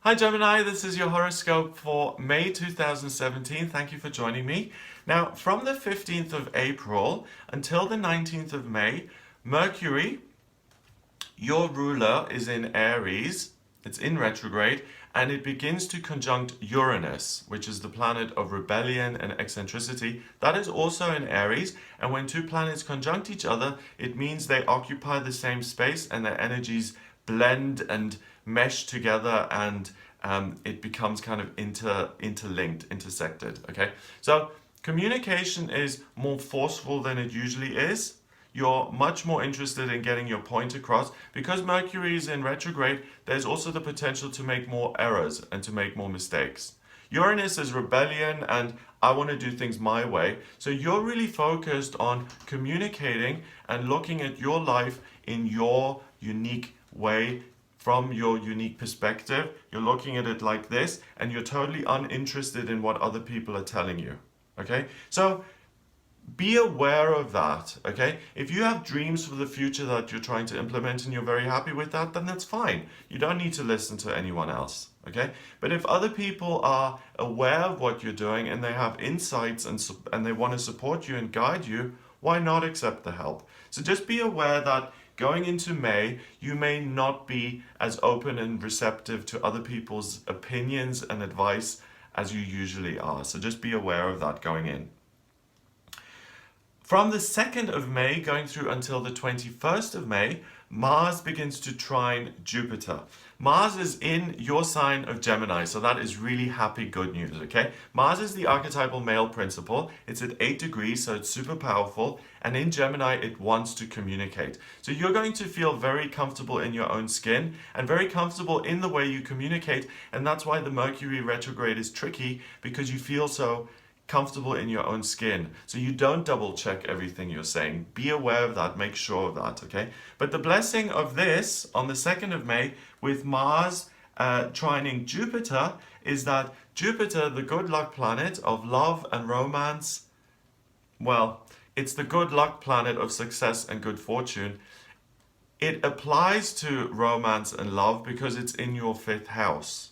Hi Gemini, this is your horoscope for May 2017. Thank you for joining me. Now, from the 15th of April until the 19th of May, Mercury, your ruler, is in Aries. It's in retrograde, and it begins to conjunct Uranus, which is the planet of rebellion and eccentricity. That is also in Aries, and when two planets conjunct each other, it means they occupy the same space and their energies blend and mesh together, and it becomes kind of interlinked, intersected. Okay, so communication is more forceful than it usually is. You're much more interested in getting your point across. Because Mercury is in retrograde, there's also the potential to make more errors and to make more mistakes. Uranus is rebellion and I want to do things my way. So you're really focused on communicating and looking at your life in your unique way, from your unique perspective. You're looking at it like this and you're totally uninterested in what other people are telling you. Okay? So be aware of that, okay? If you have dreams for the future that you're trying to implement and you're very happy with that, then that's fine. You don't need to listen to anyone else, okay? But if other people are aware of what you're doing and they have insights and they want to support you and guide you, why not accept the help? So just be aware that going into May, you may not be as open and receptive to other people's opinions and advice as you usually are. So just be aware of that going in. From the 2nd of May going through until the 21st of May, Mars begins to trine Jupiter. Mars is in your sign of Gemini, so that is really happy, good news, okay? Mars is the archetypal male principle. It's at 8 degrees, so it's super powerful. And in Gemini, it wants to communicate. So you're going to feel very comfortable in your own skin and very comfortable in the way you communicate. And that's why the Mercury retrograde is tricky, because you feel so comfortable in your own skin. So you don't double check everything you're saying. Be aware of that, make sure of that, okay? But the blessing of this on the 2nd of May with Mars trining Jupiter is that Jupiter, the good luck planet of love and romance, well, it's the good luck planet of success and good fortune. It applies to romance and love because it's in your 5th house.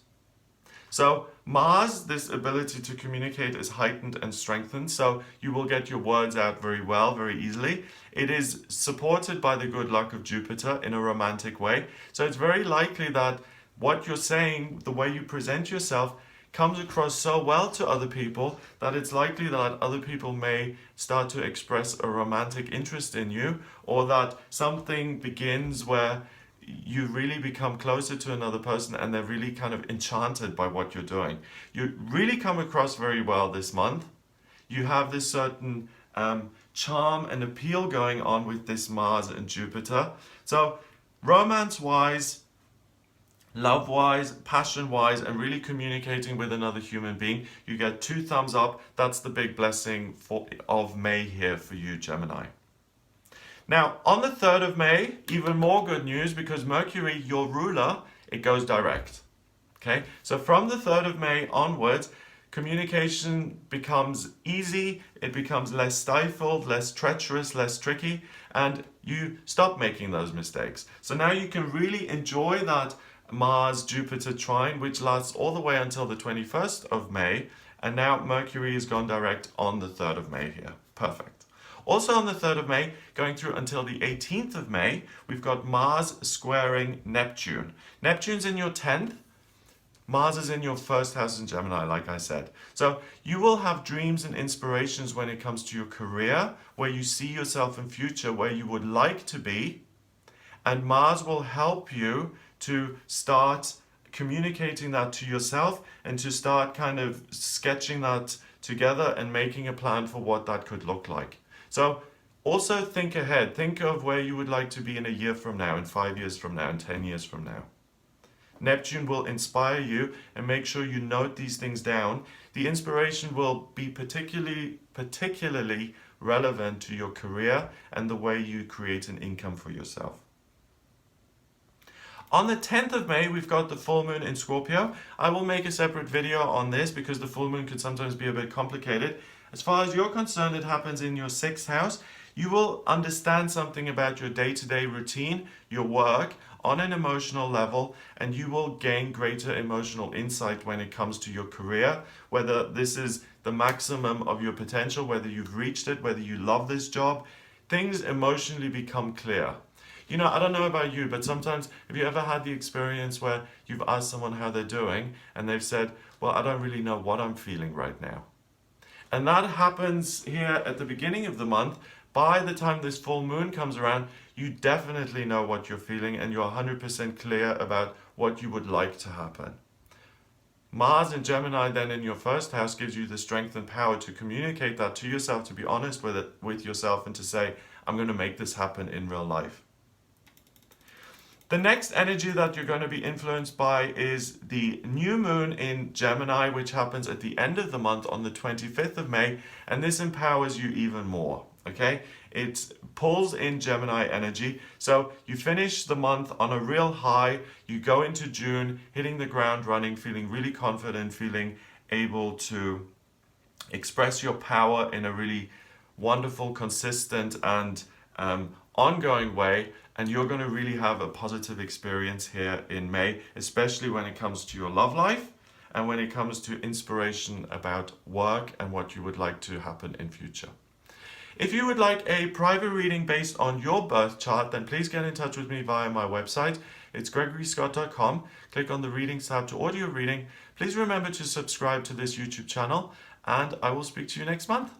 So Mars, this ability to communicate is heightened and strengthened, so you will get your words out very well, very easily. It is supported by the good luck of Jupiter in a romantic way, so it's very likely that what you're saying, the way you present yourself, comes across so well to other people that it's likely that other people may start to express a romantic interest in you, or that something begins where you really become closer to another person and they're really kind of enchanted by what you're doing. You really come across very well this month. You have this certain charm and appeal going on with this Mars and Jupiter. So romance-wise, love-wise, passion-wise, and really communicating with another human being, you get 2 thumbs up. That's the big blessing of May here for you, Gemini. Now, on the 3rd of May, even more good news, because Mercury, your ruler, it goes direct. Okay, so from the 3rd of May onwards, communication becomes easy, it becomes less stifled, less treacherous, less tricky, and you stop making those mistakes. So now you can really enjoy that Mars-Jupiter trine, which lasts all the way until the 21st of May, and now Mercury has gone direct on the 3rd of May here. Perfect. Also on the 3rd of May, going through until the 18th of May, we've got Mars squaring Neptune. Neptune's in your 10th. Mars is in your 1st house in Gemini, like I said. So you will have dreams and inspirations when it comes to your career, where you see yourself in future, where you would like to be. And Mars will help you to start communicating that to yourself and to start kind of sketching that together and making a plan for what that could look like. So also think ahead. Think of where you would like to be in a year from now, in 5 years from now, in 10 years from now. Neptune will inspire you, and make sure you note these things down. The inspiration will be particularly relevant to your career and the way you create an income for yourself. On the 10th of May, we've got the full moon in Scorpio. I will make a separate video on this because the full moon can sometimes be a bit complicated. As far as you're concerned, it happens in your 6th house. You will understand something about your day-to-day routine, your work, on an emotional level, and you will gain greater emotional insight when it comes to your career, whether this is the maximum of your potential, whether you've reached it, whether you love this job. Things emotionally become clear. You know, I don't know about you, but sometimes, have you ever had the experience where you've asked someone how they're doing and they've said, well, I don't really know what I'm feeling right now. And that happens here at the beginning of the month. By the time this full moon comes around, you definitely know what you're feeling and you're 100% clear about what you would like to happen. Mars in Gemini then in your first house gives you the strength and power to communicate that to yourself, to be honest with yourself, and to say, I'm going to make this happen in real life. The next energy that you're going to be influenced by is the new moon in Gemini, which happens at the end of the month on the 25th of May, and this empowers you even more, okay? It pulls in Gemini energy, so you finish the month on a real high, you go into June hitting the ground running, feeling really confident, feeling able to express your power in a really wonderful, consistent, and ongoing way, and you're going to really have a positive experience here in May, especially when it comes to your love life and when it comes to inspiration about work and what you would like to happen in future. If you would like a private reading based on your birth chart, then please get in touch with me via my website. It's gregoryscott.com. Click on the readings tab to audio reading. Please remember to subscribe to this YouTube channel, and I will speak to you next month.